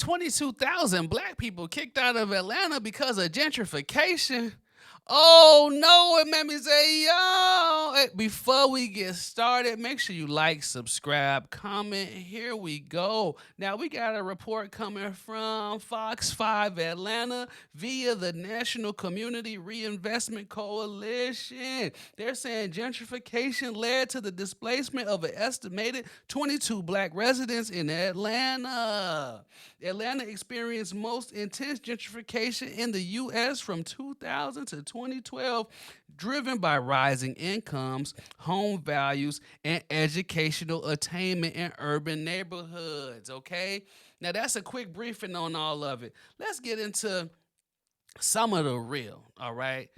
22,000 black people kicked out of Atlanta because of gentrification. Oh no, it made me say, yo. Before we get started, make sure you like, subscribe, comment. Here we go. Now, we got a report coming from Fox 5 Atlanta via the National Community Reinvestment Coalition. They're saying gentrification led to the displacement of an estimated 22 black residents in Atlanta. Atlanta experienced most intense gentrification in the U.S. from 2000 to 2012, driven by rising incomes, home values, and educational attainment in urban neighborhoods. Okay? Now, that's a quick briefing on all of it. Let's get into some of the real, all right?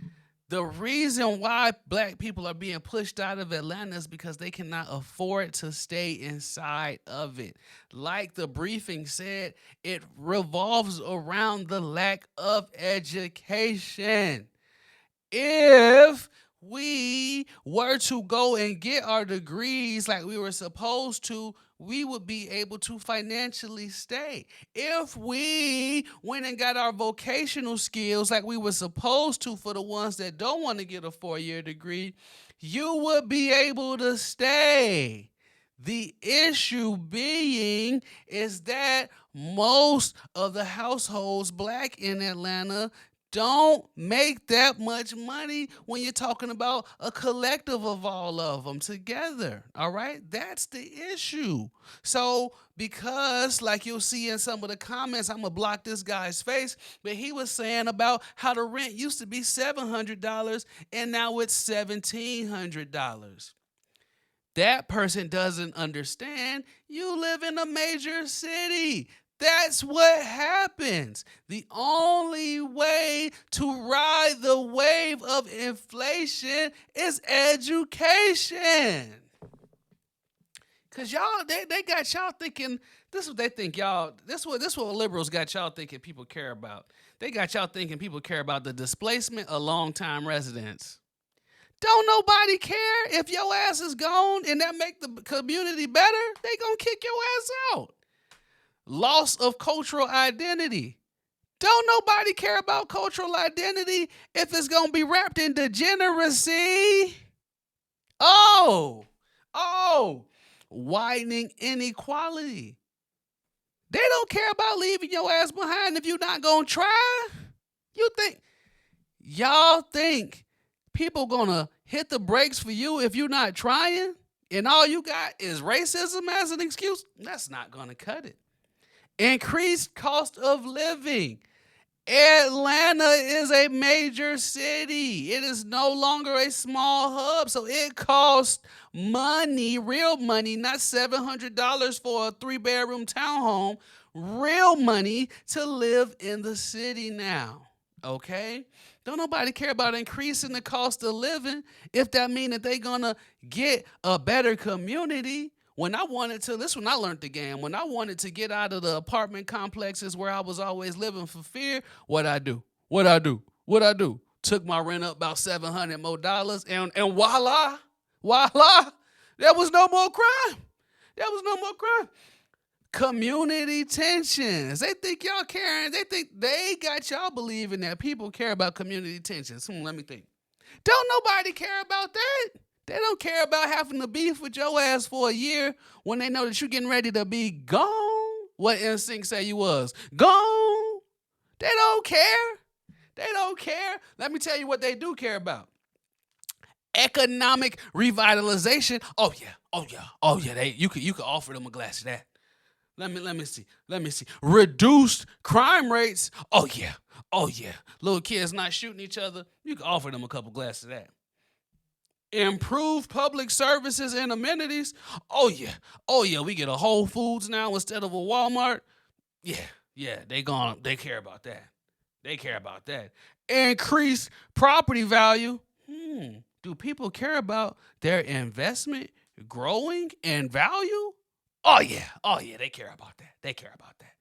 The reason why black people are being pushed out of Atlanta is because they cannot afford to stay inside of it. Like the briefing said, it revolves around the lack of education. If we were to go and get our degrees like we were supposed to, we would be able to financially stay. If we went and got our vocational skills like we were supposed to for the ones that don't want to get a 4-year degree, you would be able to stay. The issue being is that most of the households black in Atlanta don't make that much money when you're talking about a collective of all of them together. All right? That's the issue. So, because like you'll see in some of the comments, I'm going to block this guy's face, but he was saying about how the rent used to be $700 and now it's $1,700. That person doesn't understand you live in a major city. That's what happens. The only way to ride the wave of inflation is education. Cause y'all, they got y'all thinking, this is what they think y'all, this is what liberals got y'all thinking people care about. They got y'all thinking people care about the displacement of long-time residents. Don't nobody care if your ass is gone and that make the community better. They gonna kick your ass out. Loss of cultural identity. Don't nobody care about cultural identity if it's going to be wrapped in degeneracy. Oh, widening inequality. They don't care about leaving your ass behind if you're not going to try. Y'all think people going to hit the brakes for you if you're not trying? And all you got is racism as an excuse? That's not going to cut it. Increased cost of living. Atlanta is a major city. It is no longer a small hub, so it costs money, real money, not $700 for a 3-bedroom townhome, real money to live in the city now, okay? Don't nobody care about increasing the cost of living if that means that they're going to get a better community. When I wanted to, this when I learned the game, when I wanted to get out of the apartment complexes where I was always living for fear, what I do? Took my rent up about $700 more, and voila, there was no more crime. Community tensions. They think y'all caring. They think they got y'all believing that people care about community tensions. Let me think. Don't nobody care about that. They don't care about having to beef with your ass for a year when they know that you're getting ready to be gone. What NSYNC say you was? Gone. They don't care. Let me tell you what they do care about. Economic revitalization. Oh yeah. You could offer them a glass of that. Let me see. Reduced crime rates. Oh yeah. Little kids not shooting each other. You can offer them a couple glasses of that. Improved public services and amenities. Oh yeah. We get a Whole Foods now instead of a Walmart. Yeah. They care about that. Increased property value. Do people care about their investment growing in value? Oh yeah. They care about that.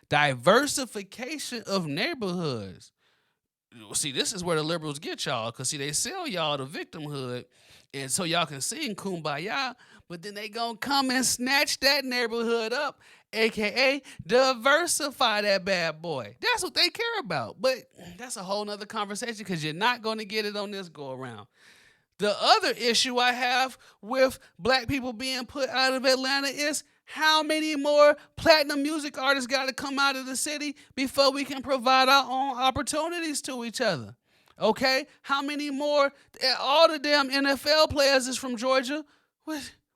Diversification of neighborhoods. See, this is where the liberals get y'all, because, see, they sell y'all the victimhood, and so y'all can sing Kumbaya, but then they gonna come and snatch that neighborhood up aka diversify that bad boy. That's what they care about. But that's a whole nother conversation because you're not going to get it on this go around. The other issue I have with black people being put out of Atlanta is how many more platinum music artists got to come out of the city before we can provide our own opportunities to each other? Okay? How many more? All the damn NFL players is from Georgia.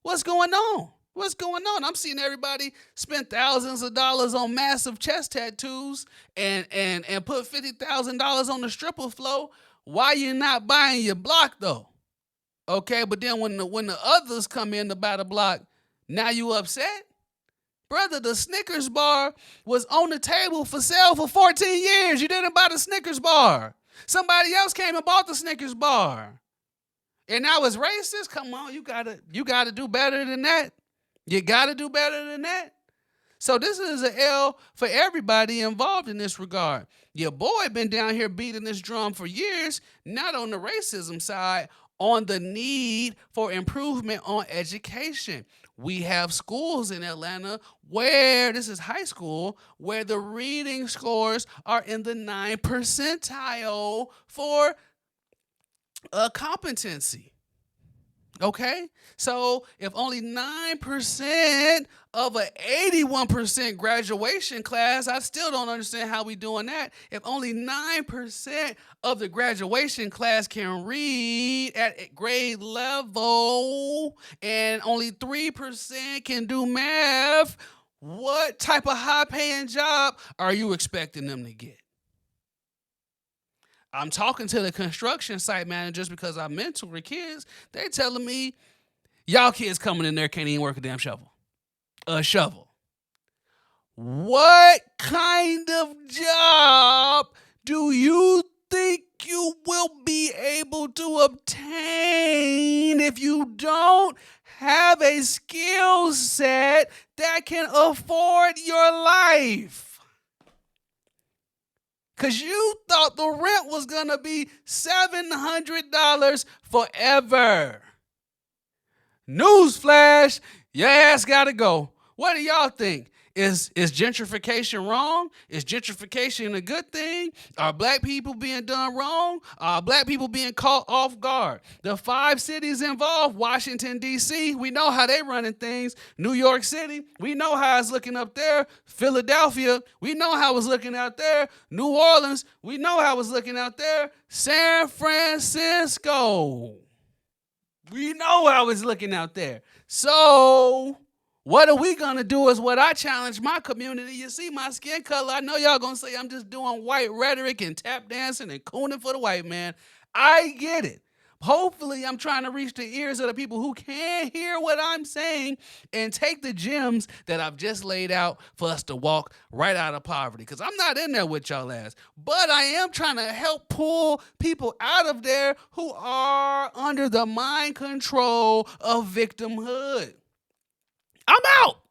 What's going on? What's going on? I'm seeing everybody spend thousands of dollars on massive chest tattoos and put $50,000 on the stripper flow. Why you not buying your block though? Okay, but then when the others come in to buy the block, now you upset? Brother, the Snickers bar was on the table for sale for 14 years. You didn't buy the Snickers bar. Somebody else came and bought the Snickers bar. And now it's racist? Come on, you gotta do better than that. You gotta do better than that. So this is an L for everybody involved in this regard. Your boy been down here beating this drum for years, not on the racism side, on the need for improvement on education. We have schools in Atlanta where, this is high school, where the reading scores are in the 9th percentile for competency. Okay? So if only 9% of an 81% graduation class, I still don't understand how we doing that. If only 9% of the graduation class can read at grade level and only 3% can do math, what type of high-paying job are you expecting them to get? I'm talking to the construction site managers because I mentor kids. They're telling me, y'all kids coming in there can't even work a damn shovel. A shovel. What kind of job do you think you will be able to obtain if you don't have a skill set that can afford your life? Because you thought the rent was going to be $700 forever. Newsflash, your ass got to go. What do y'all think? Is gentrification wrong? Is gentrification a good thing? Are black people being done wrong? Are black people being caught off guard? The 5 cities involved, Washington, D.C., we know how they running things. New York City, we know how it's looking up there. Philadelphia, we know how it's looking out there. New Orleans, we know how it's looking out there. San Francisco, we know how it's looking out there. So what are we going to do is what I challenge my community. You see my skin color. I know y'all going to say I'm just doing white rhetoric and tap dancing and cooning for the white man. I get it. Hopefully, I'm trying to reach the ears of the people who can't hear what I'm saying and take the gems that I've just laid out for us to walk right out of poverty. Because I'm not in there with y'all ass. But I am trying to help pull people out of there who are under the mind control of victimhood. I'm out.